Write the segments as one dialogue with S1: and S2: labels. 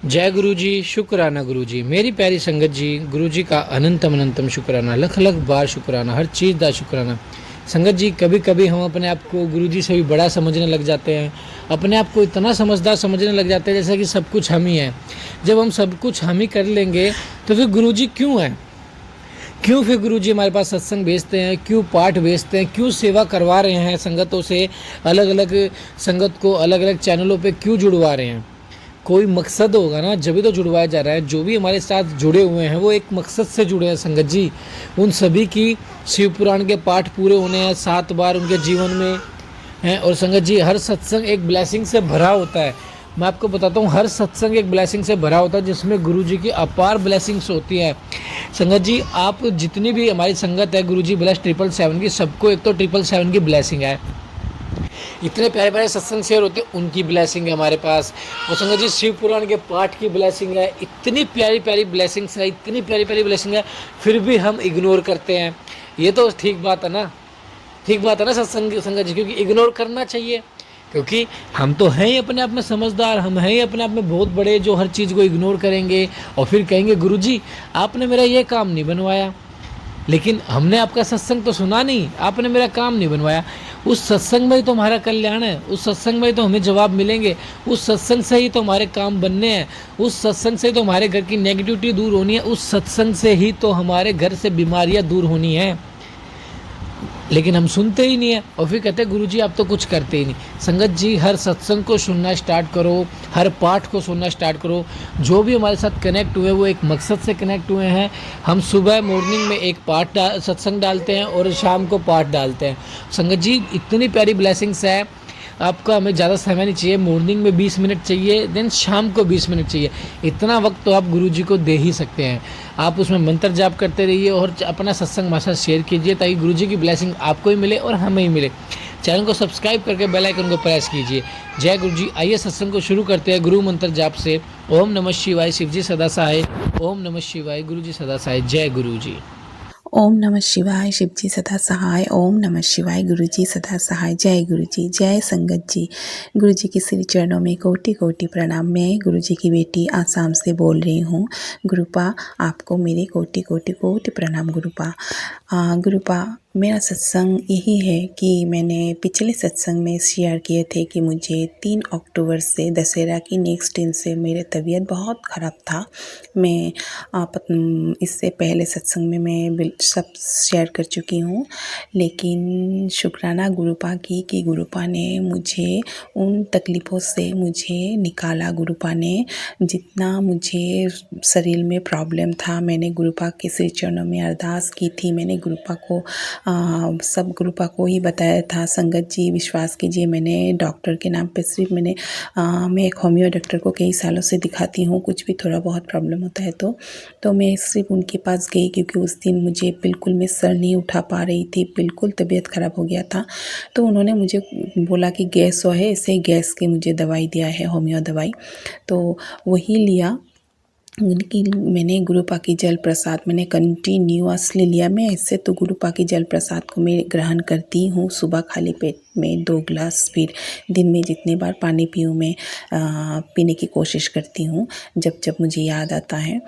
S1: जय गुरु जी, शुक्राना गुरु जी, मेरी प्यारी संगत जी, गुरु जी का अनंतम अनंतम शुक्राना, लख लख बार शुक्राना, हर चीज़ का शुक्राना। संगत जी, कभी कभी हम अपने आप को गुरु जी से भी बड़ा समझने लग जाते हैं, अपने आप को इतना समझदार समझने लग जाते हैं जैसे कि सब कुछ हम ही हैं। जब हम सब कुछ हम ही कर लेंगे तो फिर गुरु जी क्यों हैं? क्यों फिर गुरु जी हमारे पास सत्संग भेजते हैं, क्यों पाठ भेजते हैं, क्यों सेवा करवा रहे हैं संगतों से, अलग अलग संगत को अलग अलग चैनलों पे क्यों जुड़वा रहे हैं? कोई मकसद होगा ना, जब भी तो जुड़वाया जा रहा है। जो भी हमारे साथ जुड़े हुए हैं वो एक मकसद से जुड़े हैं संगत जी। उन सभी की शिव पुराण के पाठ पूरे होने हैं 7 बार उनके जीवन में हैं। और संगत जी, हर सत्संग एक ब्लेसिंग से भरा होता है। मैं आपको बताता हूँ, हर सत्संग एक ब्लेसिंग से भरा होता है जिसमें गुरु जी की अपार ब्लेसिंग्स होती है। संगत जी, आप जितनी भी हमारी संगत है गुरु जी ब्लेस 777 की, सबको एक तो 777 की ब्लेसिंग है। इतने प्यारे प्यारे सत्संग शेयर होते हैं, उनकी ब्लेसिंग है हमारे पास। और संगत जी, शिव पुराण के पाठ की ब्लेसिंग है। इतनी प्यारी प्यारी ब्लेसिंग्स है, इतनी प्यारी प्यारी ब्लेसिंग है, फिर भी हम इग्नोर करते हैं। ये तो ठीक बात है ना? ठीक बात है ना सत्संग संगत जी? क्योंकि इग्नोर करना चाहिए, क्योंकि हम तो हैं ही अपने आप में समझदार, हम हैं ही अपने आप में बहुत बड़े जो हर चीज़ को इग्नोर करेंगे और फिर कहेंगे गुरु जी आपने मेरा ये काम नहीं बनवाया। लेकिन हमने आपका सत्संग तो सुना नहीं, आपने मेरा काम नहीं बनवाया। उस सत्संग में ही तो हमारा कल्याण है, उस सत्संग में ही तो हमें जवाब मिलेंगे, उस सत्संग से ही तो हमारे काम बनने हैं, उस सत्संग से ही तो हमारे घर की नेगेटिविटी दूर होनी है, उस सत्संग से ही तो हमारे घर से बीमारियां दूर होनी है। लेकिन हम सुनते ही नहीं है और फिर कहते हैं गुरु जी आप तो कुछ करते ही नहीं। संगत जी, हर सत्संग को सुनना स्टार्ट करो, हर पाठ को सुनना स्टार्ट करो। जो भी हमारे साथ कनेक्ट हुए वो एक मकसद से कनेक्ट हुए हैं। हम सुबह मॉर्निंग में एक सत्संग डालते हैं और शाम को पाठ डालते हैं। संगत जी, इतनी प्यारी ब्लेसिंग्स है। आपका हमें ज़्यादा समय नहीं चाहिए, मॉर्निंग में 20 मिनट चाहिए, देन शाम को 20 मिनट चाहिए। इतना वक्त तो आप गुरु जी को दे ही सकते हैं। आप उसमें मंत्र जाप करते रहिए और अपना सत्संग हमारे साथ शेयर कीजिए ताकि गुरु जी की ब्लेसिंग आपको ही मिले और हमें ही मिले। चैनल को सब्सक्राइब करके बेल आइकन को प्रेस कीजिए। जय गुरु जी। आइए सत्संग को शुरू करते हैं गुरु मंत्र जाप से। ओम नमः शिवाय, शिव जी सदा सहाय। ओम नमः शिवाय, गुरु जी सदा सहाय। जय गुरु जी।
S2: ओम नमः शिवाय, शिव जी सदा सहाय। ओम नमः शिवाय, गुरु जी सदा सहाय। जय गुरु जी, जय संगत जी। गुरु जी के श्री चरणों में कोटि कोटि प्रणाम। मैं गुरु जी की बेटी आसाम से बोल रही हूँ। गुरुपा, आपको मेरे कोटि कोटि कोटि प्रणाम गुरुपा। गुरुपा, मेरा सत्संग यही है कि मैंने पिछले सत्संग में शेयर किए थे कि मुझे 3 अक्टूबर से दशहरा की नेक्स्ट दिन से मेरी तबीयत बहुत ख़राब था। मैं इससे पहले सत्संग में मैं सब शेयर कर चुकी हूँ, लेकिन शुक्राना गुरुपा की कि गुरुपा ने मुझे उन तकलीफ़ों से मुझे निकाला। गुरुपा ने जितना मुझे शरीर में प्रॉब्लम था, मैंने गुरुपा के श्री चरणों में अरदास की थी। मैंने गुरुपा को सब गुरुपा को ही बताया था। संगत जी विश्वास कीजिए, मैंने डॉक्टर के नाम पे सिर्फ मैं एक होम्यो डॉक्टर को कई सालों से दिखाती हूँ। कुछ भी थोड़ा बहुत प्रॉब्लम होता है तो मैं सिर्फ उनके पास गई, क्योंकि उस दिन मुझे बिल्कुल मैं सर नहीं उठा पा रही थी, बिल्कुल तबीयत ख़राब हो गया था। तो उन्होंने मुझे बोला कि गैस है, ऐसे गैस की मुझे दवाई दिया है, होम्यो दवाई, तो वही लिया। उनकी मैंने गुरुपा की जल प्रसाद मैंने कंटिन्यूअसली लिया। मैं ऐसे तो गुरुपा की जल प्रसाद को मैं ग्रहण करती हूँ सुबह खाली पेट में 2 ग्लास, फिर दिन में जितने बार पानी पीऊँ मैं पीने की कोशिश करती हूँ जब जब मुझे याद आता है।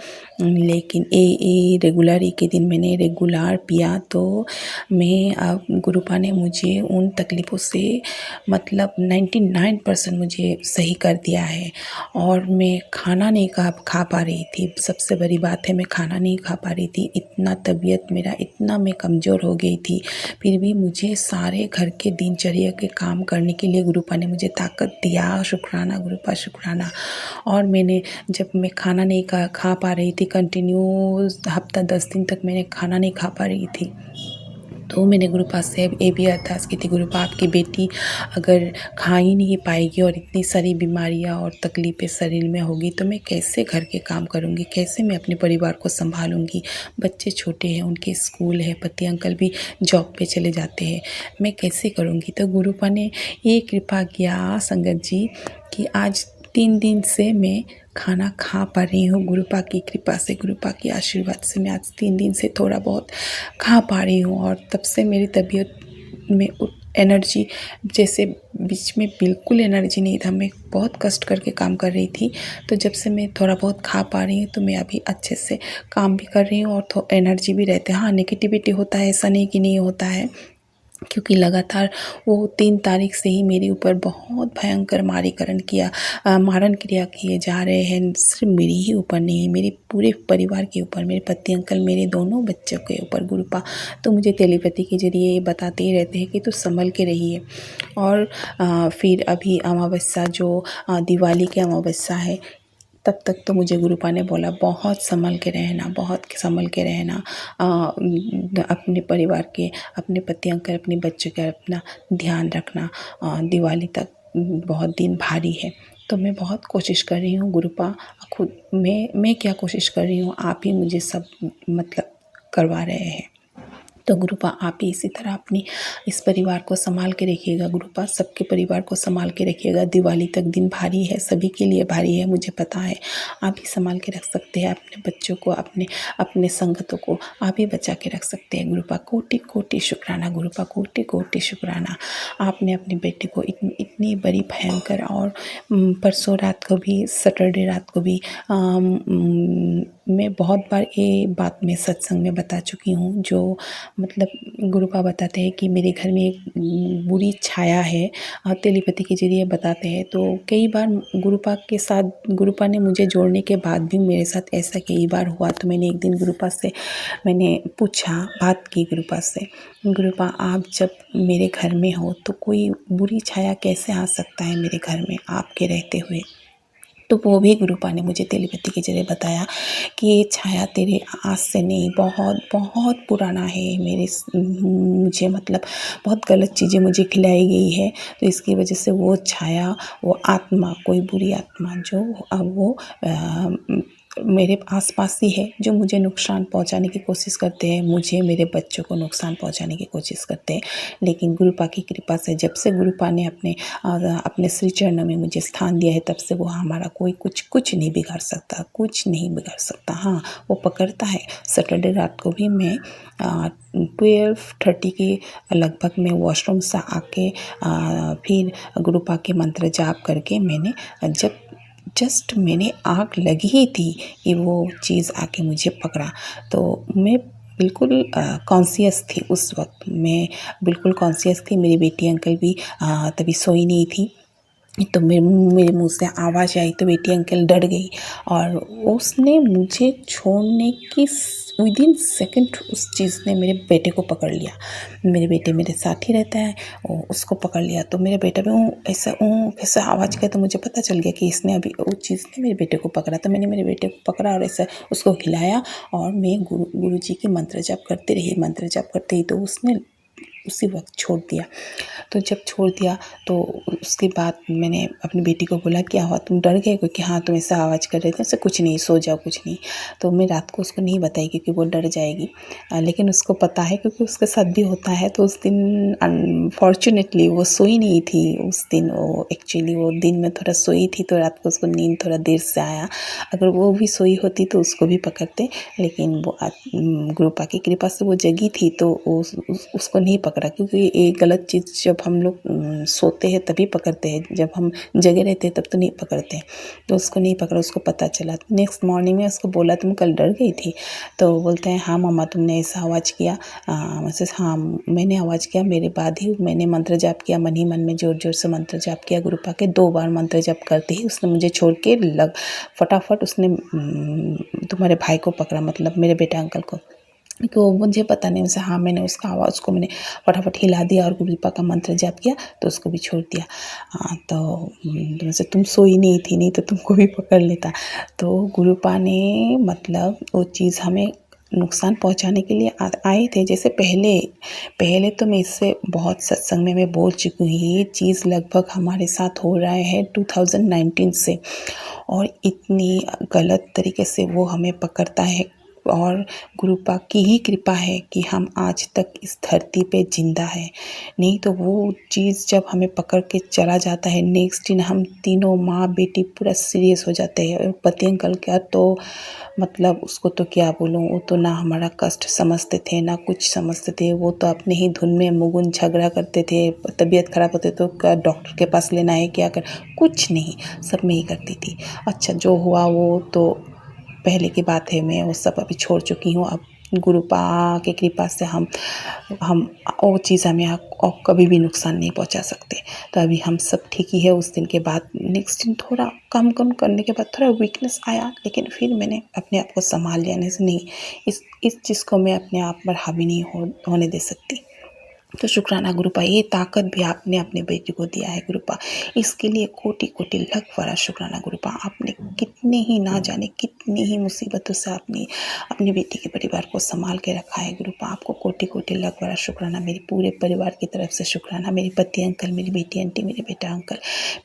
S2: लेकिन ये रेगुलर के दिन मैंने रेगुलर पिया तो मैं गुरुपा ने मुझे उन तकलीफ़ों से मतलब 99% मुझे सही कर दिया है। और मैं खाना नहीं खा पा रही थी। सबसे बड़ी बात है, मैं खाना नहीं खा पा रही थी। इतना तबीयत मेरा, इतना मैं कमज़ोर हो गई थी, फिर भी मुझे सारे घर के दिनचर्या के काम करने के लिए गुरुपा ने मुझे ताकत दिया। शुक्राना गुरुपा, शुक्राना। और मैंने जब मैं खाना नहीं खा पा रही थी, कंटिन्यू हफ्ता 10 दिन तक मैंने खाना नहीं खा पा रही थी, तो मैंने गुरुपा से ये भी अरदास की थी, गुरुपा आपकी बेटी अगर खा ही नहीं पाएगी और इतनी सारी बीमारियां और तकलीफ़ें शरीर में होगी तो मैं कैसे घर के काम करूंगी, कैसे मैं अपने परिवार को संभालूंगी। बच्चे छोटे हैं, उनके स्कूल है, पति अंकल भी जॉब पे चले जाते हैं, मैं कैसे करूंगी। तो गुरुपा ने ये कृपा किया संगत जी कि आज 3 दिन से मैं खाना खा पा रही हूँ। गुरुपा की कृपा से, गुरुपा के आशीर्वाद से मैं आज 3 दिन से थोड़ा बहुत खा पा रही हूँ। और तब से मेरी तबीयत में एनर्जी, जैसे बीच में बिल्कुल एनर्जी नहीं था। मैं बहुत कष्ट करके काम कर रही थी, तो जब से मैं थोड़ा बहुत खा पा रही हूँ तो मैं अभी अच्छे से काम भी कर रही हूँ और तो एनर्जी भी रहते हैं। हाँ, नेगेटिविटी होता है, ऐसा नहीं कि नहीं होता है, क्योंकि लगातार वो 3 तारीख से ही मेरे ऊपर बहुत भयंकर मारण क्रिया किए जा रहे हैं। सिर्फ मेरे ही ऊपर नहीं, मेरे पूरे परिवार के ऊपर, मेरे पति अंकल, मेरे दोनों बच्चों के ऊपर गुरुपा तो मुझे टेलीपैथी के जरिए ये बताते ही रहते हैं कि तू संभल के रहिए। और फिर अभी अमावस्या जो दिवाली की अमावस्या है, तब तक तो मुझे गुरुपा ने बोला बहुत संभल के रहना, बहुत संभल के रहना, अपने परिवार के, अपने पति अंकल, अपने बच्चों का अपना ध्यान रखना, दिवाली तक बहुत दिन भारी है। तो मैं बहुत कोशिश कर रही हूँ गुरुपा, खुद मैं क्या कोशिश कर रही हूँ, आप ही मुझे सब मतलब करवा रहे हैं। तो गुरुपा आप ही इसी तरह अपनी इस परिवार को संभाल के रखिएगा। गुरुपा सबके परिवार को संभाल के रखिएगा। दिवाली तक दिन भारी है, सभी के लिए भारी है, मुझे पता है। आप ही संभाल के रख सकते हैं अपने बच्चों को, अपने संगतों को आप ही बचा के रख सकते हैं। गुरुपा कोटि कोटि शुक्राना, गुरुपा कोटि कोटि शुक्राना। आपने अपने बेटे को इतनी बड़ी भयंकर, और परसों रात को भी, सैटरडे रात को भी मैं बहुत बार ये बात मैं सत्संग में बता चुकी हूँ, जो मतलब गुरुपा बताते हैं कि मेरे घर में एक बुरी छाया है, टेलीपैथी के जरिए बताते हैं। तो कई बार गुरुपा के साथ, गुरुपा ने मुझे जोड़ने के बाद भी मेरे साथ ऐसा कई बार हुआ। तो मैंने एक दिन गुरुपा से मैंने पूछा, बात की गुरुपा से, गुरुपा आप जब मेरे घर में हो तो कोई बुरी छाया कैसे आ सकता है मेरे घर में आपके रहते हुए? तो वो भी गुरुपा ने मुझे टेलीपैथी के जरिए बताया कि ये छाया तेरे आज से नहीं, बहुत बहुत पुराना है। मुझे मतलब बहुत गलत चीज़ें मुझे खिलाई गई है, तो इसकी वजह से वो छाया, वो आत्मा, कोई बुरी आत्मा जो अब वो मेरे आसपास ही है, जो मुझे नुकसान पहुंचाने की कोशिश करते हैं, मुझे, मेरे बच्चों को नुकसान पहुंचाने की कोशिश करते हैं। लेकिन गुरुपा की कृपा से, जब से गुरुपा ने अपने श्री चरणों में मुझे स्थान दिया है, तब से वो हमारा कोई कुछ नहीं बिगाड़ सकता, कुछ नहीं बिगाड़ सकता। हाँ, वो पकड़ता है। सैटरडे रात को भी मैं 12:30 के लगभग में वॉशरूम से आके फिर गुरुपा के मंत्र जाप करके मैंने जस्ट मैंने आग लगी ही थी कि वो चीज़ आके मुझे पकड़ा। तो मैं बिल्कुल कॉन्शियस थी उस वक्त, मैं बिल्कुल कॉन्शियस थी। मेरी बेटी अंकल भी तभी सोई नहीं थी, तो मेरे मुंह से आवाज़ आई तो बेटी अंकल डर गई, और उसने मुझे छोड़ने की विदिन सेकंड उस चीज़ ने मेरे बेटे को पकड़ लिया। मेरे बेटे मेरे साथ ही रहता है, उसको पकड़ लिया। तो मेरे बेटा भी ऐसा आवाज़ किया, तो मुझे पता चल गया कि इसने अभी उस चीज़ ने मेरे बेटे को पकड़ा। तो मैंने मेरे बेटे को पकड़ा और ऐसा उसको हिलाया, और मैं गुरु जी की मंत्र जाप करते रही। मंत्र जाप करते ही तो उसने उसी वक्त छोड़ दिया। तो जब छोड़ दिया तो उसके बाद मैंने अपनी बेटी को बोला, क्या हुआ, तुम डर गए? क्योंकि हाँ, तुम ऐसा आवाज़ कर रहे थे। उससे कुछ नहीं, सो जाओ, कुछ नहीं। तो मैं रात को उसको नहीं बताई क्योंकि वो डर जाएगी, लेकिन उसको पता है क्योंकि उसके साथ भी होता है। तो उस दिन अनफॉर्चुनेटली वो सोई नहीं थी उस दिन। वो एक्चुअली वो दिन में थोड़ा सोई थी, तो रात को उसको नींद थोड़ा देर से आया। अगर वो भी सोई होती तो उसको भी पकड़ते, लेकिन वो गुरुपा की कृपा से वो जगी थी, तो उसको नहीं पकड़ा। क्योंकि ये गलत चीज़ जब हम लोग सोते हैं तभी पकड़ते हैं, जब हम जगे रहते हैं तब तो नहीं पकड़ते। तो उसको नहीं पकड़ा, उसको पता चला। नेक्स्ट मॉर्निंग में उसको बोला, तुम कल डर गई थी? तो बोलते हैं, हाँ मम्मा, तुमने ऐसा आवाज़ किया। वैसे हाँ, मैंने आवाज़ किया, मेरे बाद ही मैंने मंत्र जाप किया, मन ही मन में ज़ोर ज़ोर से मंत्र जाप किया। गुरुपा के 2 बार मंत्र जाप करते ही उसने मुझे छोड़ के फटाफट उसने तुम्हारे भाई को पकड़ा, मतलब मेरे बेटा अंकल को। तो मुझे पता नहीं उसे, हाँ, मैंने उसका आवाज़ को मैंने फटाफट हिला दिया और गुरुपा का मंत्र जाप किया, तो उसको भी छोड़ दिया। तो वैसे तुम सोई नहीं थी, नहीं तो तुमको भी पकड़ लेता। तो गुरुपा ने मतलब वो चीज़ हमें नुकसान पहुंचाने के लिए आए थे। जैसे पहले तो मैं इससे बहुत सत्संग में मैं बोल चुकी हूँ, ये चीज़ लगभग हमारे साथ हो रहा है 2019 से, और इतनी गलत तरीके से वो हमें पकड़ता है। और गुरुपा की ही कृपा है कि हम आज तक इस धरती पे जिंदा है। नहीं तो वो चीज़ जब हमें पकड़ के चला जाता है, नेक्स्ट दिन हम तीनों माँ बेटी पूरा सीरियस हो जाते हैं। और पति अंकल का तो मतलब उसको तो क्या बोलूँ, वो तो ना हमारा कष्ट समझते थे ना कुछ समझते थे। वो तो अपने ही धुन में मुगुन झगड़ा करते थे, तबीयत खराब होते तो डॉक्टर के पास लेना है, क्या कर, कुछ नहीं, सब मैं ही करती थी। अच्छा जो हुआ वो तो पहले की बात है, मैं वो सब अभी छोड़ चुकी हूँ। अब गुरुपा की कृपा से हम वो चीज़ हमें और कभी भी नुकसान नहीं पहुंचा सकते। तो अभी हम सब ठीक ही है। उस दिन के बाद नेक्स्ट दिन थोड़ा काम कम करने के बाद थोड़ा वीकनेस आया, लेकिन फिर मैंने अपने आप को संभाल लिया। नहीं, इस चीज़ को मैं अपने आप पर हावी नहीं होने दे सकती। तो शुक्राना गुरुपा, ये ताकत भी आपने अपने बेटी को दिया है गुरुपा, इसके लिए कोटि कोटि लाख बड़ा शुक्राना गुरुपा। आपने कितने ही ना जाने कितनी ही मुसीबतों से आपने अपनी बेटी के परिवार को संभाल के रखा है गुरुपा। आपको कोटि कोटि लाख बड़ा शुक्राना, मेरे पूरे परिवार की तरफ से शुक्राना, मेरे पति अंकल, मेरी बेटी आंटी, मेरे बेटा अंकल,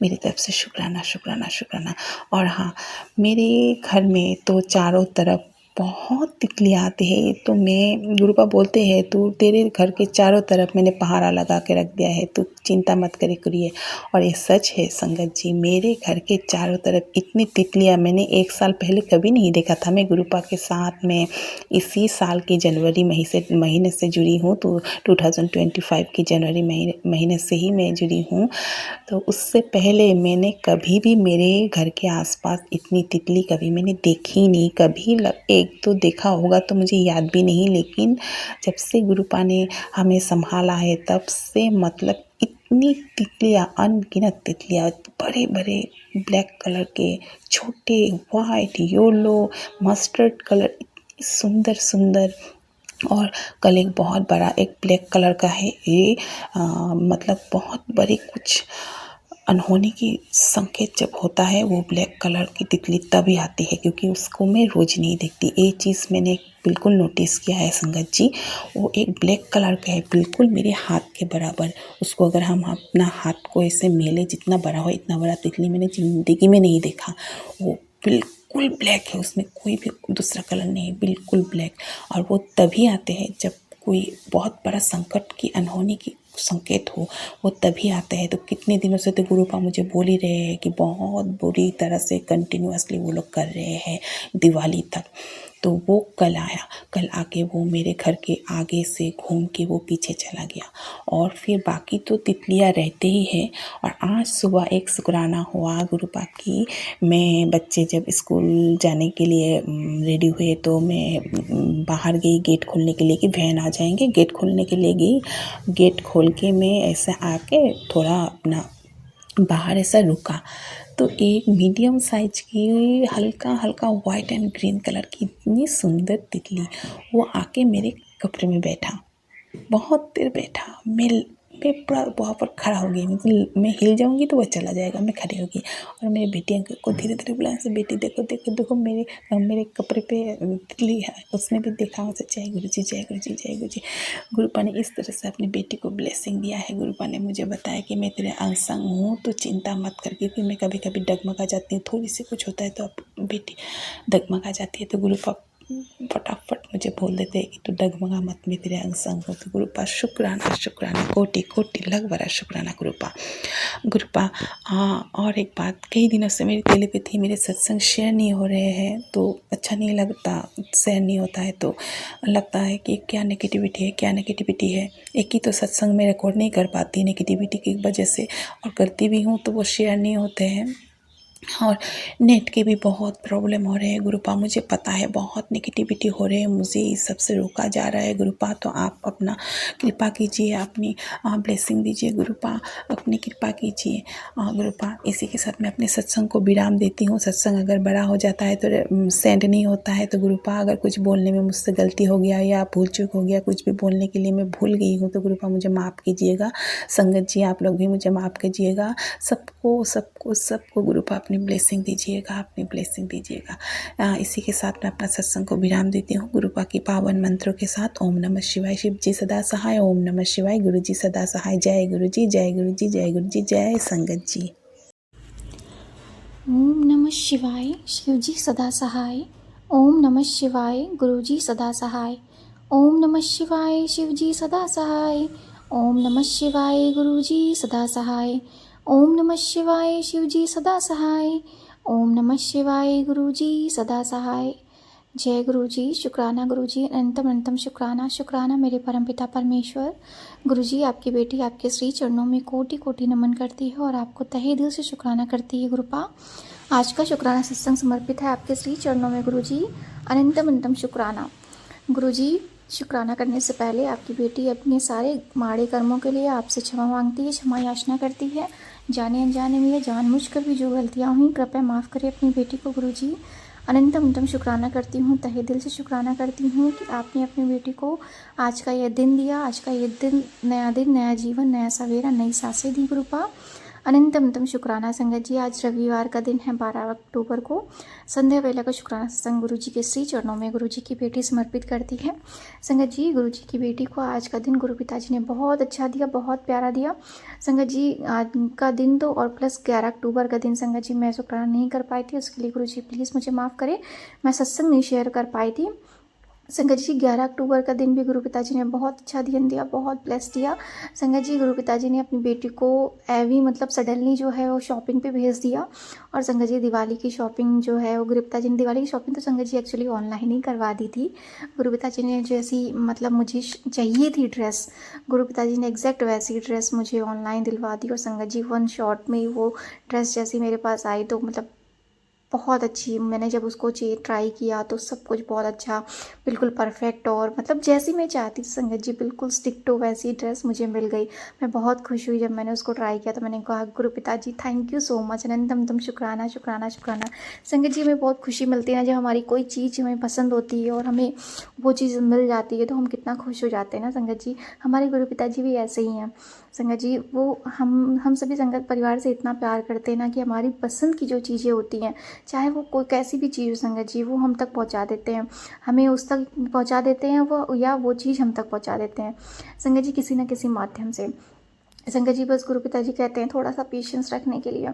S2: मेरी तरफ से शुक्राना शुक्राना शुक्राना। और हाँ, मेरे घर में तो चारों तरफ बहुत तितलियाँ आती है। तो मैं गुरुपा बोलते हैं तू तेरे घर के चारों तरफ मैंने पहारा लगा के रख दिया है, तू चिंता मत करे करिए। और ये सच है संगत जी, मेरे घर के चारों तरफ इतनी तितलियाँ मैंने 1 साल पहले कभी नहीं देखा था। मैं गुरुपा के साथ में इसी साल की जनवरी महीने से जुड़ी हूँ। तो 2025 की जनवरी महीने से ही मैं जुड़ी हूँ। तो उससे पहले मैंने कभी भी मेरे घर के आसपास इतनी तितली कभी मैंने देखी नहीं। कभी एक तो देखा होगा तो मुझे याद भी नहीं, लेकिन जब से गुरुपा ने हमें संभाला है तब से मतलब इतनी तितलियाँ, अनगिनत तितलियाँ, बड़े बड़े ब्लैक कलर के, छोटे वाइट, येलो, मस्टर्ड कलर, इतनी सुंदर सुंदर। और कल एक बहुत बड़ा एक ब्लैक कलर का है, ये मतलब बहुत बड़ी कुछ अनहोनी की संकेत जब होता है, वो ब्लैक कलर की तितली तभी आती है, क्योंकि उसको मैं रोज नहीं देखती। ये चीज़ मैंने बिल्कुल नोटिस किया है संगत जी। वो एक ब्लैक कलर का है, बिल्कुल मेरे हाथ के बराबर। उसको अगर हम अपना हाथ को ऐसे मेले, जितना बड़ा हो इतना बड़ा तितली मैंने ज़िंदगी में नहीं देखा। वो बिल्कुल ब्लैक है, उसमें कोई भी दूसरा कलर नहीं, बिल्कुल ब्लैक। और वो तभी आते हैं जब कोई बहुत बड़ा संकट की, अनहोनी की संकेत हो, वो तभी आते हैं। तो कितने दिनों से तो गुरुपा मुझे बोल ही रहे हैं कि बहुत बुरी तरह से कंटिन्यूअसली वो लोग कर रहे हैं दिवाली तक। तो वो कल आया, कल आके वो मेरे घर के आगे से घूम के वो पीछे चला गया। और फिर बाकी तो तितलियाँ रहते ही हैं। और आज सुबह एक शुक्राना हुआ गुरुपा की, मैं बच्चे जब स्कूल जाने के लिए रेडी हुए तो मैं बाहर गई गेट खोलने के लिए कि वैन आ जाएंगे। गेट खोलने के लिए गई, गेट खोल के मैं ऐसे आके थोड़ा अपना बाहर ऐसा रुका, तो एक मीडियम साइज की हल्का हल्का वाइट एंड ग्रीन कलर की इतनी सुंदर तितली वो आके मेरे कपड़े में बैठा। बहुत देर बैठा, मैं पूरा वहाँ पर खड़ा हो गई। मतलब मैं हिल जाऊंगी तो वह चला जाएगा, मैं खड़ी होगी। और मेरे बेटी अंकल को धीरे धीरे बुलाया से, बेटी देखो देखो देखो मेरे कपड़े पे तितली है। उसने भी देखा, उसे जय गुरु जी जय गुरु जी जय गुरु जी। गुरुपा ने इस तरह से अपनी बेटी को ब्लेसिंग दिया है। गुरुपा ने मुझे बताया कि मैं तेरे अंग हूँ, तो चिंता मत कर, क्योंकि मैं कभी कभी डगमगा जाती हूँ, थोड़ी सी कुछ होता है तो बेटी डगमगा जाती है। तो गुरुपा फटाफट मुझे बोल देते हैं कि तू डगमगा मत, मैं तेरे अंग संग हो। तो गुरुपा शुक्राना शुक्राना, कोटि कोटि लाख बड़ा शुक्राना गुरुपा। गुरुपा और एक बात, कई दिनों से मेरी टेलीपैथी, मेरे सत्संग शेयर नहीं हो रहे हैं तो अच्छा नहीं लगता। शेयर नहीं होता है तो लगता है कि क्या नेगेटिविटी है, क्या नेगेटिविटी है। एक ही तो सत्संग में रिकॉर्ड नहीं कर पाती नेगेटिविटी की वजह से, और करती भी हूँ तो वो शेयर नहीं होते हैं। और नेट के भी बहुत प्रॉब्लम हो रहे हैं गुरुपा, मुझे पता है बहुत नेगेटिविटी हो रहे हैं, मुझे इस सबसे रोका जा रहा है गुरुपा। तो आप अपना कृपा कीजिए, अपनी ब्लेसिंग दीजिए गुरुपा, अपनी कृपा कीजिए गुरुपा। इसी के साथ मैं अपने सत्संग को विराम देती हूँ। सत्संग अगर बड़ा हो जाता है तो सेंड नहीं होता है। तो गुरुपा अगर कुछ बोलने में मुझसे गलती हो गया या भूल चूक हो गया, कुछ भी बोलने के लिए मैं भूल गई हूँ, तो गुरुपा मुझे माफ़ कीजिएगा। संगत जी आप लोग भी मुझे माफ़ कीजिएगा। सबको सबको सबको गुरुपा अपनी ब्लेसिंग दीजिएगा, अपनी ब्लेसिंग दीजिएगा। इसी के साथ मैं अपना सत्संग को विराम देती हूँ गुरुपा की पावन मंत्रों के साथ। ओम नमः शिवाय, शिव जी सदा सहाय। ओम नमः शिवाय, गुरु जी सदा सहाय। जय गुरु जी जय गुरु जी जय गुरु जी, जय संगत जी।
S3: ओम नमः शिवाय, शिव जी सदा सहाय। ओम नमः शिवाय गुरुजी सदा सहाय। ओम नमः शिवाय शिवजी सदा सहाय। ओम नमः शिवाय गुरुजी सदा सहाय। ओम नमः शिवाय शिवजी सदा सहाय। ओम नमः शिवाय गुरुजी सदा सहाय। जय गुरुजी, शुक्राना गुरुजी, अनंतम अनंतम शुक्राना। शुक्राना मेरे परमपिता परमेश्वर। गुरुजी, आपकी बेटी आपके श्री चरणों में कोटि कोटि नमन करती है और आपको तहे दिल से शुक्राना करती है गुरुपा। आज का शुक्राना सत्संग समर्पित है आपके श्री चरणों में गुरुजी। अनंतम अनंतम शुक्राना। गुरुजी, शुक्राना करने से पहले आपकी बेटी अपने सारे माड़े कर्मों के लिए आपसे क्षमा मांगती है, क्षमा याचना करती है। जाने अनजाने में या जानबूझकर भी जो गलतियाँ हुई कृपया माफ़ करें अपनी बेटी को गुरुजी। अनंतम अनंतम शुक्राना करती हूँ, तहे दिल से शुक्राना करती हूँ कि आपने अपनी बेटी को आज का यह दिन दिया। आज का ये दिन, नया जीवन, नया सवेरा, नई सांसें दी गुरुपा। अनंतम अनंतम शुक्राना संगत जी। आज रविवार का दिन है, 12 अक्टूबर को। संध्या वेला का शुक्राना सत्संग गुरु जी के श्री चरणों में गुरु जी की बेटी समर्पित करती है। संगत जी, गुरु जी की बेटी को आज का दिन गुरु पिताजी ने बहुत अच्छा दिया, बहुत प्यारा दिया। संगत जी, आज का दिन तो और प्लस 11 अक्टूबर का दिन संगत जी मैं शुक्राना नहीं कर पाई थी, उसके लिए गुरु जी प्लीज़ मुझे माफ़ करें। मैं सत्संग नहीं शेयर कर पाई थी। संगत जी, 11 अक्टूबर का दिन भी गुरु पिताजी ने बहुत अच्छा दिन दिया, बहुत ब्लेस दिया। संगत जी, गुरु पिताजी ने अपनी बेटी को एवी मतलब सडनली जो है वो शॉपिंग पे भेज दिया। और संगत जी, दिवाली की शॉपिंग जो है वो गुरु पिताजी ने, दिवाली की शॉपिंग तो संगत जी एक्चुअली ऑनलाइन ही करवा दी थी। गुरु पिताजी ने जैसी मतलब मुझे चाहिए थी ड्रेस, गुरु पिताजी ने एग्जैक्ट वैसी ड्रेस मुझे ऑनलाइन दिलवा दी। और संगत जी, 1 शॉट में ही वो ड्रेस जैसी मेरे पास आई तो मतलब बहुत अच्छी। मैंने जब उसको ट्राई किया तो सब कुछ बहुत अच्छा, बिल्कुल परफेक्ट और मतलब जैसी मैं चाहती थी संगत जी, बिल्कुल स्टिक टू वैसी ड्रेस मुझे मिल गई। मैं बहुत खुश हुई जब मैंने उसको ट्राई किया। तो मैंने कहा गुरु पिताजी थैंक यू सो मच, अनंतम तुम शुक्राना शुक्राना शुक्राना। संगत जी, हमें बहुत खुशी मिलती है ना जब हमारी कोई चीज़ हमें पसंद होती है और हमें वो चीज़ मिल जाती है तो हम कितना खुश हो जाते हैं ना संगत जी। हमारे गुरु पिताजी भी ऐसे ही हैं संगत जी। वो हम सभी संगत परिवार से इतना प्यार करते हैं ना कि हमारी पसंद की जो चीज़ें होती हैं, चाहे वो कोई कैसी भी चीज़ हो संगत जी, वो हम तक पहुंचा देते हैं, हमें उस तक पहुंचा देते हैं वो, या वो चीज़ हम तक पहुंचा देते हैं संगत जी किसी न किसी माध्यम से। संगत जी, बस गुरु पिताजी कहते हैं थोड़ा सा पेशेंस रखने के लिए।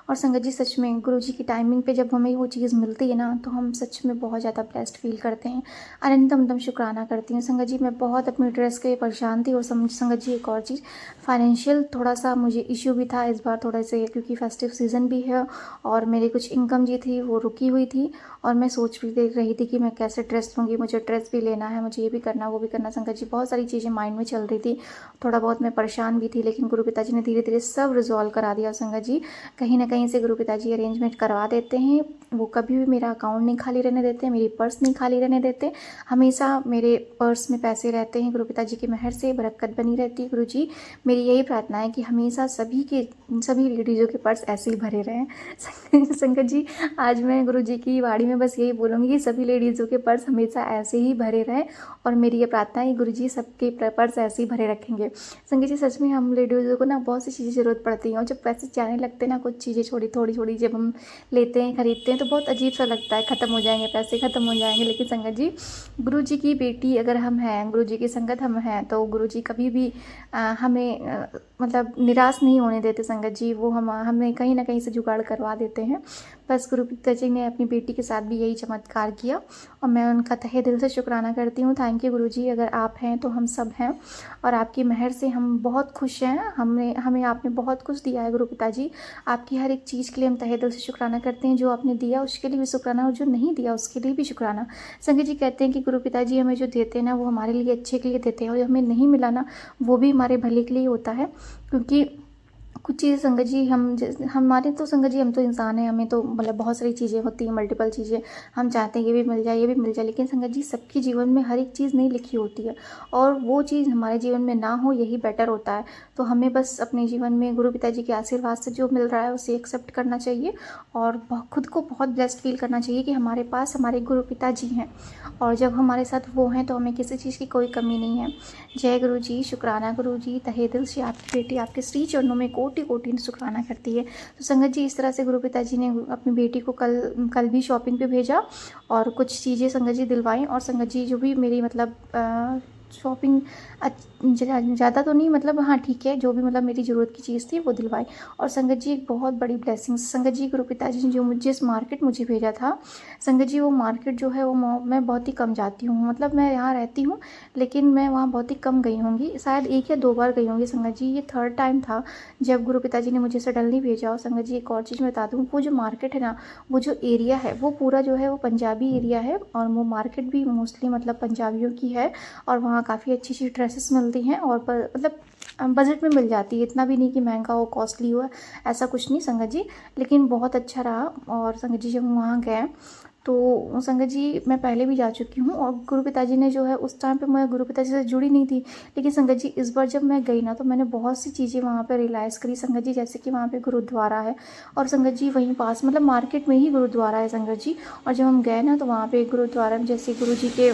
S3: और संगत जी, सच में गुरु जी की टाइमिंग पे जब हमें वो चीज़ मिलती है ना तो हम सच में बहुत ज़्यादा ब्लेस्ड फील करते हैं। अनंतम दम शुक्राना करती हूँ संगत जी। मैं बहुत अपनी ड्रेस के परेशान थी। और संगत जी, एक और चीज़, फाइनेंशियल थोड़ा सा मुझे इश्यू भी था इस बार थोड़ा से, क्योंकि फेस्टिव सीज़न भी है और मेरी कुछ इनकम जी थी वो रुकी हुई थी। और मैं सोच भी देख रही थी कि मैं कैसे ड्रेस लूँगी, मुझे ड्रेस भी लेना है, मुझे ये भी करना वो भी करना संगत जी, बहुत सारी चीज़ें माइंड में चल रही थी। थोड़ा बहुत मैं परेशान भी थी, लेकिन गुरु पिताजी ने धीरे धीरे सब रिजॉल्व करा दिया संगत जी। कहीं ना कहीं से गुरु पिताजी अरेंजमेंट करवा देते हैं। वो कभी भी मेरा अकाउंट नहीं खाली रहने देते, मेरी पर्स नहीं खाली रहने देते, हमेशा मेरे पर्स में पैसे रहते हैं। गुरु पिताजी की मेहर से बरकत बनी रहती है। गुरु जी, मेरी यही प्रार्थना है कि हमेशा सभी लेडीज़ों के पर्स ऐसे ही भरे रहें। संगत जी, आज मैं गुरु जी की वाणी में बस यही बोलूँगी कि सभी लेडीज़ों के पर्स हमेशा ऐसे ही भरे रहें। और मेरी ये प्रार्थना है गुरु जी सबके पर्स ऐसे ही भरे रखेंगे। संगत जी, सच में हम लेडीज़ों को ना बहुत सी चीज़ें ज़रूरत पड़ती हैं और जब पैसे जाने लगते हैं ना, कुछ चीज़ें थोड़ी थोड़ी जब हम लेते हैं, खरीदते हैं तो बहुत अजीब सा लगता है, ख़त्म हो जाएंगे पैसे, ख़त्म हो जाएंगे। लेकिन संगत जी, गुरु जी की बेटी अगर हम हैं, गुरु जी की संगत हम हैं, तो गुरु जी कभी भी हमें मतलब निराश नहीं होने देते संगत जी। वो हमें कहीं ना कहीं से जुगाड़ करवा देते हैं। बस गुरु पिताजी ने अपनी बेटी के साथ भी यही चमत्कार किया और मैं उनका तहे दिल से शुक्राना करती हूँ। थैंक यू गुरु जी, अगर आप हैं तो हम सब हैं और आपकी मेहर से हम बहुत खुश हैं। हमें आपने बहुत कुछ दिया है गुरु पिताजी। आपकी हर एक चीज़ के लिए हम तहे दिल से शुक्राना करते हैं। जो आपने दिया उसके लिए भी शुक्राना और जो नहीं दिया उसके लिए भी शुक्राना। संगत जी, कहते हैं कि गुरु पिताजी हमें जो देते हैं ना वो हमारे लिए अच्छे के लिए देते हैं और जो हमें नहीं मिला ना वो भी हमारे भले के लिए होता है। क्योंकि कुछ चीज़ें संगत जी हमारे तो संगत जी हम तो इंसान हैं, हमें तो मतलब बहुत सारी चीज़ें होती हैं, मल्टीपल चीज़ें हम चाहते हैं ये भी मिल जाए ये भी मिल जाए, लेकिन संगत जी सबके जीवन में हर एक चीज़ नहीं लिखी होती है और वो चीज़ हमारे जीवन में ना हो यही बेटर होता है। तो हमें बस अपने जीवन में गुरु पिताजी के आशीर्वाद से जो मिल रहा है उसे एक्सेप्ट करना चाहिए और खुद को बहुत ब्लेस्ड फील करना चाहिए कि हमारे पास हमारे गुरु पिताजी हैं और जब हमारे साथ वो हैं तो हमें किसी चीज़ की कोई कमी नहीं है। जय गुरु जी, शुक्राना गुरु जी, तहे दिल से आपकी बेटी आपके श्री चरणों में कोटि कोटि शुक्राना करती है। तो संगत जी, इस तरह से गुरु पिताजी ने अपनी बेटी को कल भी शॉपिंग पे भेजा और कुछ चीज़ें संगत जी दिलवाई और संगत जी जो भी मेरी मतलब शॉपिंग ज़्यादा तो नहीं, मतलब हाँ ठीक है, जो भी मतलब मेरी ज़रूरत की चीज़ थी वो दिलवाई। और संगत जी एक बहुत बड़ी ब्लेसिंग, संगत जी गुरु पिताजी ने जो जिस मार्केट मुझे भेजा था संगत जी, वो मार्केट जो है वो मैं बहुत ही कम जाती हूँ, मतलब मैं यहाँ रहती हूँ लेकिन मैं वहाँ बहुत ही कम गई होंगी, शायद 1 या 2 बार गई होंगी संगत जी। ये 3rd टाइम था जब गुरु पिताजी ने मुझे सडनली भेजा। और संगत जी एक और चीज़ मैं बता दूँ, वो जो मार्केट है ना, वो जो एरिया है वो पूरा जो है वो पंजाबी एरिया है, और वो मार्केट भी मोस्टली मतलब पंजाबियों की है। और वहाँ काफ़ी अच्छी अच्छी ड्रेसेस मिलती हैं और मतलब बजट में मिल जाती है, इतना भी नहीं कि महंगा हो कॉस्टली हो, ऐसा कुछ नहीं संगत जी, लेकिन बहुत अच्छा रहा। और संगत जी जब हम वहाँ गए तो संगत जी मैं पहले भी जा चुकी हूँ, और गुरु पिताजी ने जो है उस टाइम पे मैं गुरु पिताजी से जुड़ी नहीं थी, लेकिन संगत जी इस बार जब मैं गई ना तो मैंने बहुत सी चीज़ें वहाँ पे रियलाइज़ करी संगत जी, जैसे कि वहाँ पे गुरुद्वारा है, और संगत जी वहीं पास मतलब मार्केट में ही गुरुद्वारा है संगत जी। और जब हम गए ना तो वहाँ पे गुरुद्वारा में जैसे गुरु जी के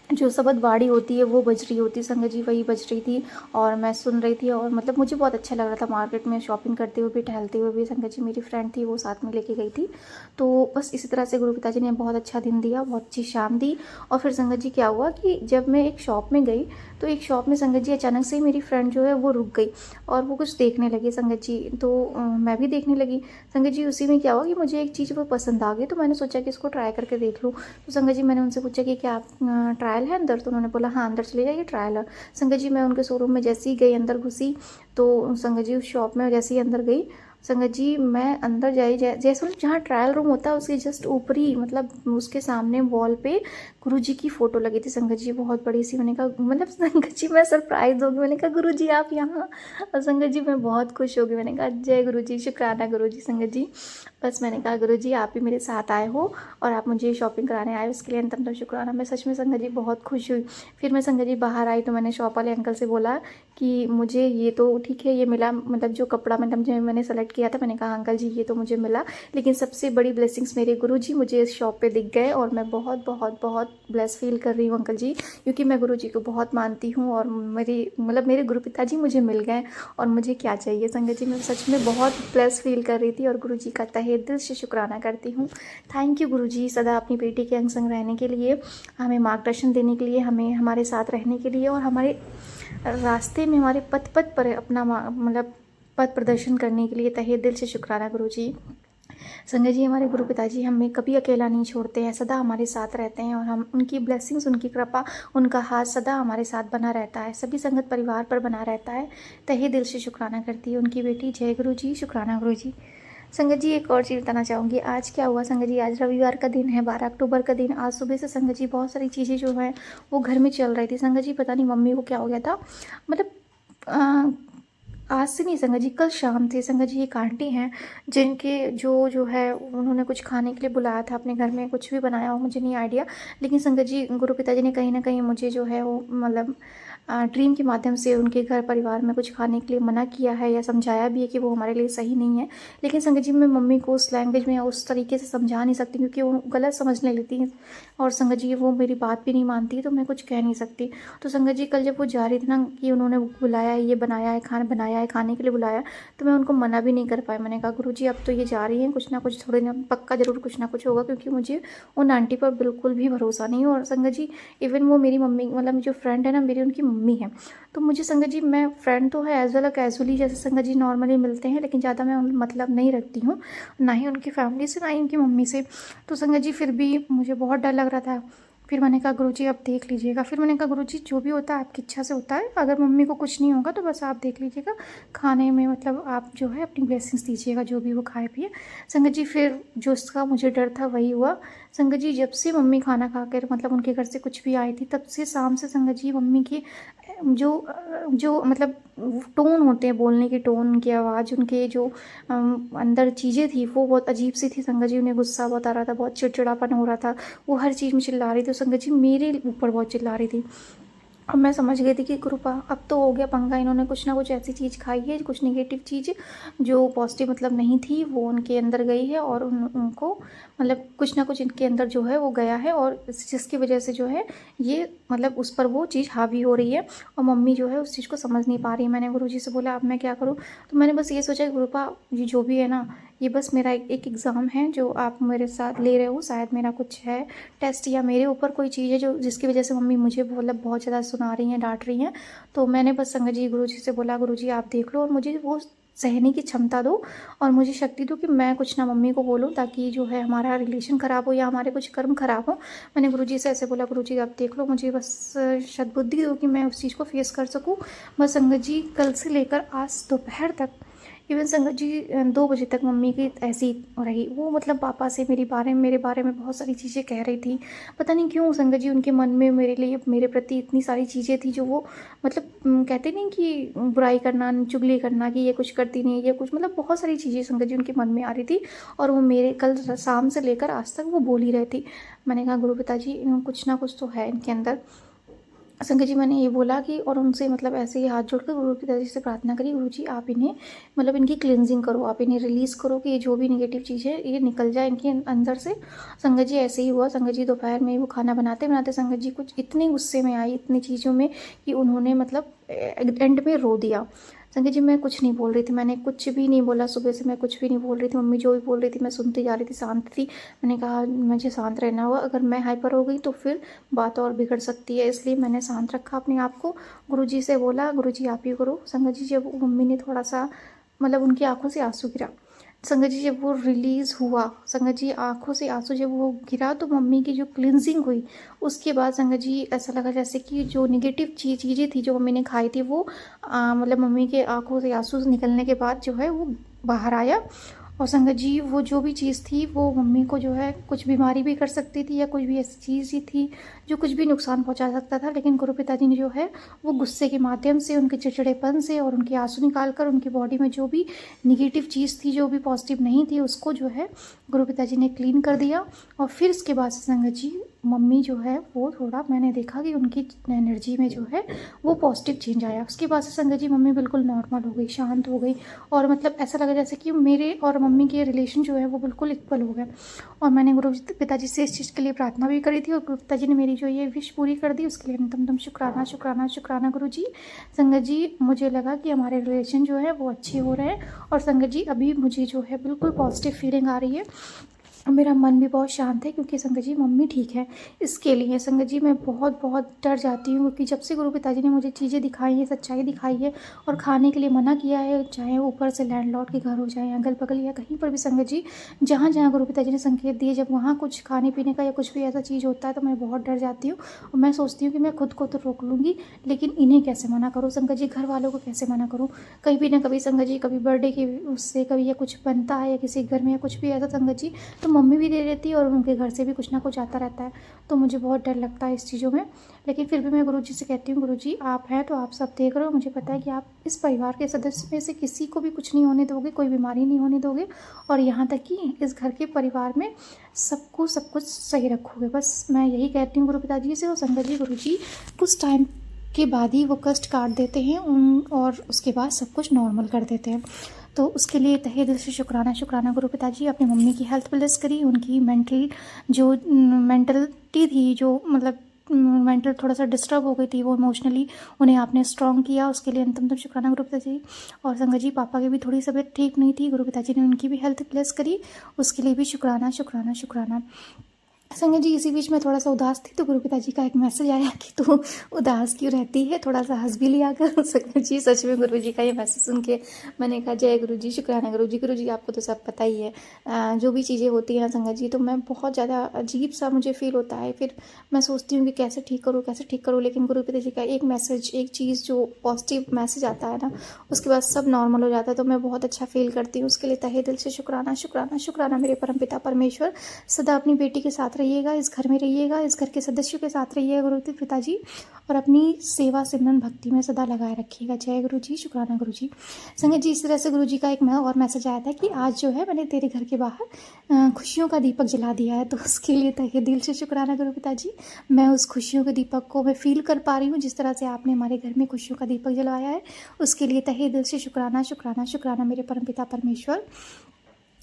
S3: जो शबद बाड़ी होती है वो बज रही होती, संगत जी वही बज रही थी और मैं सुन रही थी, और मतलब मुझे बहुत अच्छा लग रहा था मार्केट में शॉपिंग करते हुए भी, टहलते हुए भी। संगत जी मेरी फ्रेंड थी, वो साथ में लेके गई थी। तो बस इसी तरह से गुरु पिताजी ने बहुत अच्छा दिन दिया, बहुत अच्छी शाम दी। और फिर संगत जी क्या हुआ कि जब मैं एक शॉप में गई तो एक शॉप में संगत जी अचानक से ही मेरी फ्रेंड जो है वो रुक गई और वो कुछ देखने लगी संगत जी, तो मैं भी देखने लगी संगत जी। उसी में क्या हुआ कि मुझे एक चीज़ वो पसंद आ गई, तो मैंने सोचा कि इसको ट्राई करके देख लूँ। तो संगत जी मैंने उनसे पूछा कि क्या आप ट्रायल है अंदर, तो उन्होंने बोला हाँ अंदर चले जाइए ट्रायल है। संगत जी मैं उनके शोरूम में जैसे ही गई, अंदर घुसी, तो संगत जी उस शॉप में जैसे ही अंदर गई संगत जी, मैं अंदर जैसे जहाँ ट्रायल रूम होता है उसके जस्ट ऊपर ही मतलब उसके सामने वॉल पे गुरु जी की फ़ोटो लगी थी संगत जी, बहुत बड़ी सी। मैंने कहा मतलब संगत जी मैं सरप्राइज़ हो गई, मैंने कहा गुरु जी आप यहाँ। और संगत जी मैं बहुत खुश हो गई, मैंने कहा जय गुरु जी, शुक्राना गुरु जी। संगत जी बस मैंने कहा गुरु जी आप ही मेरे साथ आए हो और आप मुझे शॉपिंग कराने आए, उसके लिए अंतम शुक्राना। मैं सच में संगत जी बहुत खुश हुई। फिर मैं संगत जी बाहर आई तो मैंने शॉप वाले अंकल से बोला कि मुझे ये तो ठीक है, ये मिला, मतलब जो कपड़ा मतलब जो मैंने सेलेक्ट किया था, मैंने कहा अंकल जी ये तो मुझे मिला, लेकिन सबसे बड़ी ब्लेसिंग्स मेरे गुरु जी मुझे इस शॉप पे दिख गए और मैं बहुत बहुत बहुत ब्लेस फील कर रही हूँ अंकल जी, क्योंकि मैं गुरु जी को बहुत मानती हूँ और मेरे गुरु पिताजी मुझे मिल गए और मुझे क्या चाहिए। संगत जी मैं सच में बहुत ब्लेस फील कर रही थी और गुरु जी का तहे दिल से शुक्राना करती हूँ। थैंक यू गुरु जी, सदा अपनी बेटी के अंग संग रहने के लिए, हमें मार्गदर्शन देने के लिए, हमें हमारे साथ रहने के लिए और हमारे रास्ते में हमारे पथ पर अपना मतलब पथ प्रदर्शन करने के लिए तहे दिल से शुक्राना गुरु जी। संगत जी हमारे गुरु पिताजी हमें कभी अकेला नहीं छोड़ते हैं, सदा हमारे साथ रहते हैं और हम उनकी ब्लेसिंग्स, उनकी कृपा, उनका हाथ सदा हमारे साथ बना रहता है, सभी संगत परिवार पर बना रहता है। तहे दिल से शुक्राना करती है उनकी बेटी। जय गुरु जी, शुक्राना गुरु जी। संगत जी एक और चीज़ बताना चाहूँगी, आज क्या हुआ संगत जी, आज रविवार का दिन है, 12 अक्टूबर का दिन। आज सुबह से संगत जी बहुत सारी चीज़ें जो हैं वो घर में चल रही थी संगत जी, पता नहीं मम्मी को क्या हो गया था, मतलब आज से नहीं संगत जी, कल शाम थे संगत जी। एक आंटी हैं जिनके जो है उन्होंने कुछ खाने के लिए बुलाया था अपने घर में, कुछ भी बनाया हो मुझे नहीं आइडिया, लेकिन संगत जी गुरु पिताजी ने कहीं ना कहीं मुझे जो है वो मतलब ड्रीम के माध्यम से उनके घर परिवार में कुछ खाने के लिए मना किया है या समझाया भी है कि वो हमारे लिए सही नहीं है। लेकिन संगत जी मैं मम्मी को उस लैंग्वेज में या उस तरीके से समझा नहीं सकती क्योंकि वो गलत समझने लेती हैं और संगत जी वो मेरी बात भी नहीं मानती, तो मैं कुछ कह नहीं सकती। तो संगत जी कल जब वो जा रही थी ना कि उन्होंने बुलाया है, ये बनाया है, खाना बनाया है, खाने के लिए बुलाया, तो मैं उनको मना भी नहीं कर पाई। मैंने कहा गुरु जी अब तो ये जा रही हैं, कुछ ना कुछ थोड़े ना पक्का ज़रूर कुछ ना कुछ होगा, क्योंकि मुझे उन आंटी पर बिल्कुल भी भरोसा नहीं है। और संगत जी इवन वो मेरी मम्मी मतलब जो फ्रेंड है ना मेरी, उनकी मम्मी है, तो मुझे संगत जी मैं फ्रेंड तो है एज वेल कैजुअली जैसे संगत जी नॉर्मली मिलते हैं, लेकिन ज़्यादा मैं मतलब नहीं रखती हूँ, ना ही उनकी फैमिली से ना ही उनकी मम्मी से। तो संगत जी फिर भी मुझे बहुत डर लग रहा था। फिर मैंने कहा गुरुजी अब देख लीजिएगा, फिर मैंने कहा गुरुजी जो भी होता है आपकी इच्छा से होता है, अगर मम्मी को कुछ नहीं होगा तो बस आप देख लीजिएगा, खाने में मतलब आप जो है अपनी ब्लेसिंग्स दीजिएगा जो भी वो खाए पिए। संगत जी फिर जो उसका मुझे डर था वही हुआ। संगत जी जब से मम्मी खाना खा कर मतलब उनके घर से कुछ भी आई थी, तब से शाम से संगत जी मम्मी की जो मतलब टोन होते हैं, बोलने की टोन, उनकी आवाज़, उनके जो अंदर चीज़ें थी वो बहुत अजीब सी थी संगत जी। उन्हें गुस्सा बहुत आ रहा था, बहुत चिड़चिड़ापन हो रहा था, वो हर चीज़ में चिल्ला रही थी संगत जी, मेरे ऊपर बहुत चिल्ला रही थी। अब मैं समझ गई थी कि कृपा अब तो हो गया पंगा, इन्होंने कुछ ना कुछ ऐसी चीज़ खाई है, कुछ नेगेटिव चीज़ जो पॉजिटिव मतलब नहीं थी वो उनके अंदर गई है और उनको मतलब कुछ ना कुछ इनके अंदर जो है वो गया है और जिसकी वजह से जो है ये मतलब उस पर वो चीज़ हावी हो रही है और मम्मी जो है उस चीज़ को समझ नहीं पा रही। मैंने गुरुजी से बोला अब मैं क्या करूँ, तो मैंने बस ये सोचा कि गुरुपा ये जो भी है ना ये बस मेरा एक एग्ज़ाम है जो आप मेरे साथ ले रहे हो, शायद मेरा कुछ है टेस्ट या मेरे ऊपर कोई चीज़ है जो जिसकी वजह से मम्मी मुझे मतलब बहुत ज़्यादा सुना रही हैं, डांट रही हैं। तो मैंने बस संगत जी गुरुजी से बोला, गुरुजी आप देख लो और मुझे वो सहने की क्षमता दो और मुझे शक्ति दो कि मैं कुछ ना मम्मी को बोलूँ, ताकि जो है हमारा रिलेशन ख़राब हो या हमारे कुछ कर्म ख़राब हो। मैंने गुरुजी से ऐसे बोला, गुरुजी आप देख लो, मुझे बस सद्बुद्धि दो कि मैं उस चीज़ को फेस कर सकूँ। बस संगत जी कल से लेकर आज दोपहर तक, इवन संगत जी 2 बजे तक मम्मी की ऐसी रही। वो मतलब पापा से मेरे बारे में बहुत सारी चीज़ें कह रही थी। पता नहीं क्यों संगत जी उनके मन में मेरे लिए, मेरे प्रति इतनी सारी चीज़ें थी जो वो मतलब कहते नहीं कि बुराई करना, चुगली करना कि ये कुछ करती नहीं, ये कुछ मतलब बहुत सारी चीज़ें संगत जी उनके मन में आ रही थी। और वो मेरे कल शाम से लेकर आज तक वो बोल ही रही थी। मैंने कहा गुरु पिताजी कुछ ना कुछ तो है इनके अंदर। संगत जी मैंने ये बोला कि और उनसे मतलब ऐसे ही हाथ जोड़कर गुरु पिताजी से प्रार्थना करी, गुरुजी आप इन्हें मतलब इनकी क्लिनजिंग करो, आप इन्हें रिलीज़ करो कि ये जो भी नेगेटिव चीज़ है ये निकल जाए इनके अंदर से। संगत जी ऐसे ही हुआ। संगत जी दोपहर में वो खाना बनाते बनाते संगत जी कुछ इतने गुस्से में आई इतनी चीज़ों में कि उन्होंने मतलब एंड में रो दिया। संगत जी मैं कुछ नहीं बोल रही थी, मैंने कुछ भी नहीं बोला, सुबह से मैं कुछ भी नहीं बोल रही थी। मम्मी जो भी बोल रही थी मैं सुनती जा रही थी, शांत थी। मैंने कहा मुझे शांत रहना होगा, अगर मैं हाइपर हो गई तो फिर बात और बिगड़ सकती है, इसलिए मैंने शांत रखा अपने आप को। गुरुजी से बोला गुरुजी आप ही करो। संगत जी जब मम्मी ने थोड़ा सा मतलब उनकी आंखों से आंसू गिरा, संगत जी जब वो रिलीज़ हुआ, संगत जी आंखों से आंसू जब वो गिरा तो मम्मी की जो क्लिनजिंग हुई उसके बाद संगत जी ऐसा लगा जैसे कि जो नेगेटिव चीज़ें थी जो मम्मी ने खाई थी वो मतलब मम्मी के आंखों से आंसू निकलने के बाद जो है वो बाहर आया। और संगत जी वो जो भी चीज़ थी वो मम्मी को जो है कुछ बीमारी भी कर सकती थी या कुछ भी ऐसी चीज़ ही थी जो कुछ भी नुकसान पहुंचा सकता था। लेकिन गुरु पिताजी ने जो है वो गुस्से के माध्यम से, उनके चिड़चिड़ेपन से और उनके आंसू निकाल कर उनकी बॉडी में जो भी निगेटिव चीज़ थी, जो भी पॉजिटिव नहीं थी, उसको जो है गुरु पिताजी ने क्लीन कर दिया। और फिर उसके बाद से संगत जी मम्मी जो है वो थोड़ा मैंने देखा कि उनकी एनर्जी में जो है वो पॉजिटिव चेंज आया। उसके बाद से संगत जी मम्मी बिल्कुल नॉर्मल हो गई, शांत हो गई और मतलब ऐसा लगा जैसे कि मेरे और मम्मी के रिलेशन जो है वो बिल्कुल इक्वल हो गए। और मैंने गुरु पिताजी से इस चीज़ के लिए प्रार्थना भी करी थी और गुरु पिताजी ने मेरी जो ये विश पूरी कर दी, उसके लिए अंतम शुक्राना शुक्राना शुक्राना गुरु जी। संगत जी मुझे लगा कि हमारे रिलेशन जो है वो अच्छे हो रहे हैं और संगत जी अभी मुझे जो है बिल्कुल पॉजिटिव फीलिंग आ रही है। मेरा मन भी बहुत शांत है क्योंकि संगत जी मम्मी ठीक है। इसके लिए संगत जी मैं बहुत बहुत डर जाती हूँ क्योंकि जब से गुरु पिताजी ने मुझे चीज़ें दिखाई हैं, सच्चाई दिखाई है और खाने के लिए मना किया है, चाहे ऊपर से लैंडलॉर्ड के घर हो जाए अगल बगल या कहीं पर भी संगत जी जहाँ जहाँ गुरु पिताजी ने संकेत दिए, जब वहाँ कुछ खाने पीने का या कुछ भी ऐसा चीज़ होता है तो मैं बहुत डर जाती हूँ और मैं सोचती हूँ कि मैं खुद को तो रोक लूँगी लेकिन इन्हें कैसे मना करूँ संगत जी, घर वालों को कैसे मना करूँ। कहीं भी ना कभी संगत जी कभी बर्थडे की उससे कभी या कुछ बनता है या किसी घर में या कुछ भी ऐसा संगत जी तो मम्मी भी दे देती है और उनके घर से भी कुछ ना कुछ आता रहता है, तो मुझे बहुत डर लगता है इस चीज़ों में। लेकिन फिर भी मैं गुरुजी से कहती हूँ गुरुजी आप हैं तो आप सब देख रहे हो, मुझे पता है कि आप इस परिवार के सदस्य में से किसी को भी कुछ नहीं होने दोगे, कोई बीमारी नहीं होने दोगे और यहाँ तक कि इस घर के परिवार में सबको सब कुछ सही रखोगे। बस मैं यही कहती हूँ गुरु पिताजी से। और संगत जी गुरुजी कुछ टाइम के बाद ही वो कष्ट काट देते हैं और उसके बाद सब कुछ नॉर्मल कर देते हैं। तो उसके लिए तहे दिल से शुक्राना शुक्राना गुरु पिताजी। अपनी मम्मी की हेल्थ ब्लेस करी, उनकी मेंटलिटी थी जो मतलब मेंटल थोड़ा सा डिस्टर्ब हो गई थी, वो इमोशनली उन्हें आपने स्ट्रॉन्ग किया, उसके लिए अंतम शुक्राना गुरु पिताजी। और संगत जी पापा की भी थोड़ी तबीयत ठीक नहीं थी, गुरु पिताजी ने उनकी भी हेल्थ ब्लेस करी, उसके लिए भी शुक्राना शुक्राना शुक्राना। संगत जी इसी बीच में थोड़ा सा उदास थी तो गुरु पिताजी का एक मैसेज आया कि तू उदास क्यों रहती है, थोड़ा सा हंस भी लिया कर। संगत जी सच में गुरु जी का ये मैसेज सुन के मैंने कहा जय गुरु जी, शुक्राना गुरु जी आपको तो सब पता ही है जो भी चीज़ें होती हैं ना संगत जी, तो मैं बहुत ज़्यादा अजीब सा मुझे फील होता है। फिर मैं सोचती हूँ कि कैसे ठीक करूँ, लेकिन गुरु पिताजी का एक मैसेज, एक चीज़ जो पॉजिटिव मैसेज आता है ना उसके बाद सब नॉर्मल हो जाता है, तो मैं बहुत अच्छा फील करती हूँ। उसके लिए तहे दिल से शुक्राना शुक्राना शुक्राना। मेरे परमपिता परमेश्वर सदा अपनी बेटी के साथ रहिएगा, इस घर में रहिएगा, इस घर के सदस्यों के साथ रहिएगा गुरु पिताजी, और अपनी सेवा सिमरन भक्ति में सदा लगाए रखिएगा। जय गुरु जी, शुक्राना गुरु जी। संगत जी इस तरह से गुरु जी का एक और मैसेज आया था कि आज जो है मैंने तेरे घर के बाहर खुशियों का दीपक जला दिया है, तो उसके लिए तहे दिल से शुक्राना गुरु पिताजी। मैं उस खुशियों के दीपक को मैं फील कर पा रही हूँ, जिस तरह से आपने हमारे घर में खुशियों का दीपक जलाया है, उसके लिए तहे दिल से शुक्राना शुक्राना शुक्राना मेरे परमपिता परमेश्वर।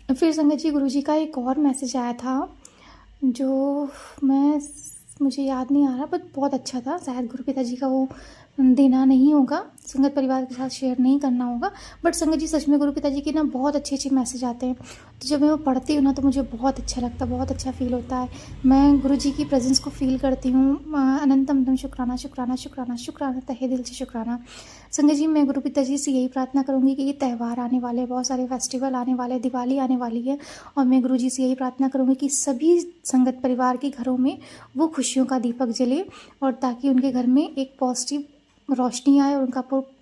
S3: फिर संगत जी गुरु जी का एक और मैसेज आया था जो मुझे याद नहीं आ रहा, बट बहुत अच्छा था, शायद गुरु पिताजी का वो देना नहीं होगा, संगत परिवार के साथ शेयर नहीं करना होगा। बट संगत जी सच में गुरु पिताजी के ना बहुत अच्छे अच्छे मैसेज आते हैं, तो जब मैं वो पढ़ती हूँ ना तो मुझे बहुत अच्छा लगता है, बहुत अच्छा फील होता है। मैं गुरु जी की प्रेजेंस को फील करती हूँ। अनंतम शुक्राना शुक्राना शुक्राना शुक्राना, तहे दिल से शुक्राना। संगत जी मैं गुरु पिताजी से यही प्रार्थना करूँगी कि ये त्यौहार आने वाले हैं, बहुत सारे फेस्टिवल आने वाले, दिवाली आने वाली है, और मैं गुरु जी से यही प्रार्थना करूँगी कि सभी संगत परिवार के घरों में वो खुशियों का दीपक जले, और ताकि उनके घर में एक पॉजिटिव रोशनी आए, और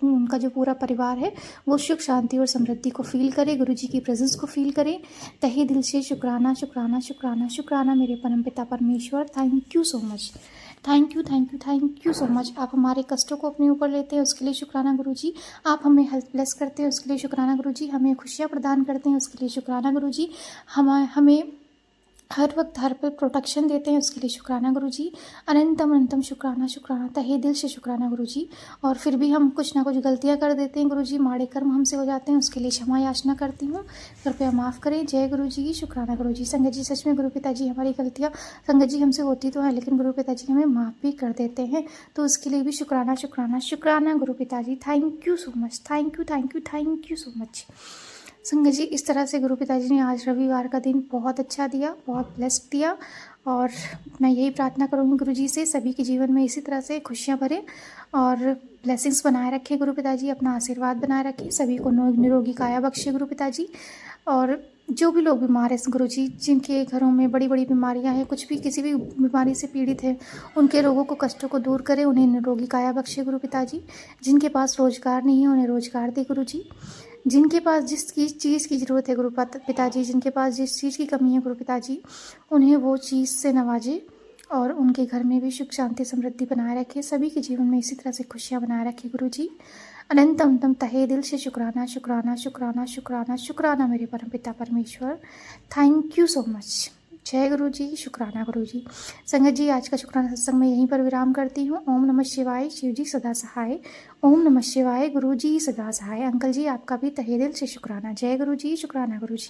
S3: उनका जो पूरा परिवार है वो सुख शांति और समृद्धि को फील करे, गुरु जी की प्रेजेंस को फील करे। तहे दिल से शुक्राना शुक्राना शुक्राना शुक्राना मेरे परमपिता परमेश्वर। Thank you so much, thank you thank you thank you so much. आप हमारे कष्टों को अपने ऊपर लेते हैं, उसके लिए शुक्राना गुरु जी। आप हमें हेल्थ ब्लेस करते हैं, उसके लिए शुक्राना गुरु जी। हमें खुशियाँ प्रदान करते हैं, उसके लिए शुक्राना गुरु जी। हमें हर वक्त हर पे प्रोटेक्शन देते हैं, उसके लिए शुक्राना गुरु जी। अनंतम शुक्राना शुक्राना, तहे दिल से शुक्राना गुरु जी। और फिर भी हम कुछ ना कुछ गलतियां कर देते हैं गुरु जी, माड़े कर्म हमसे हो जाते हैं, उसके लिए क्षमा याचना करती हूँ, कृपया माफ़ करें। जय गुरु जी, शुक्राना गुरु जी। संगत जी सच में गुरु पिताजी हमारी गलतियाँ संगत जी हमसे होती तो है, लेकिन गुरु पिताजी हमें माफ़ भी कर देते हैं, तो उसके लिए भी शुक्राना शुक्राना शुक्राना गुरु पिताजी। Thank you so much, thank you thank you thank you so much. संगत जी इस तरह से गुरु पिताजी ने आज रविवार का दिन बहुत अच्छा दिया, बहुत ब्लेस्ड दिया, और मैं यही प्रार्थना करूँगी गुरु जी से सभी के जीवन में इसी तरह से खुशियाँ भरें और ब्लेसिंग्स बनाए रखें गुरु पिताजी, अपना आशीर्वाद बनाए रखें, सभी को निरोगी काया बख्शे गुरु पिताजी। और जो भी लोग बीमार हैं गुरु जी, जिनके घरों में बड़ी बड़ी बीमारियां हैं, कुछ भी किसी भी बीमारी से पीड़ित हैं, उनके रोगों को कष्टों को दूर करें, उन्हें निरोगी काया बख्शे गुरु पिताजी। जिनके पास रोजगार नहीं है उन्हें रोजगार दे गुरु जी। जिनके पास जिस चीज़ की ज़रूरत है गुरु पिताजी, जिनके पास जिस चीज़ की कमी है गुरु पिताजी, उन्हें वो चीज़ से नवाजे, और उनके घर में भी सुख शांति समृद्धि बनाए रखे, सभी के जीवन में इसी तरह से खुशियाँ बनाए रखे गुरु जी। अनंतम तहे दिल से शुक्राना शुक्राना शुक्राना शुक्राना शुक्राना मेरे परमपिता परमेश्वर। Thank you so much. जय गुरु जी, शुक्राना गुरु जी। संगत जी आज का शुक्राना सत्संग में यहीं पर विराम करती हूँ। ओम नमः शिवाय, शिव जी सदा सहाय। ओम नमः शिवाय, गुरु जी सदा सहाय। अंकल जी आपका भी तहे दिल से शुक्राना। जय गुरु जी, शुक्राना गुरु जी।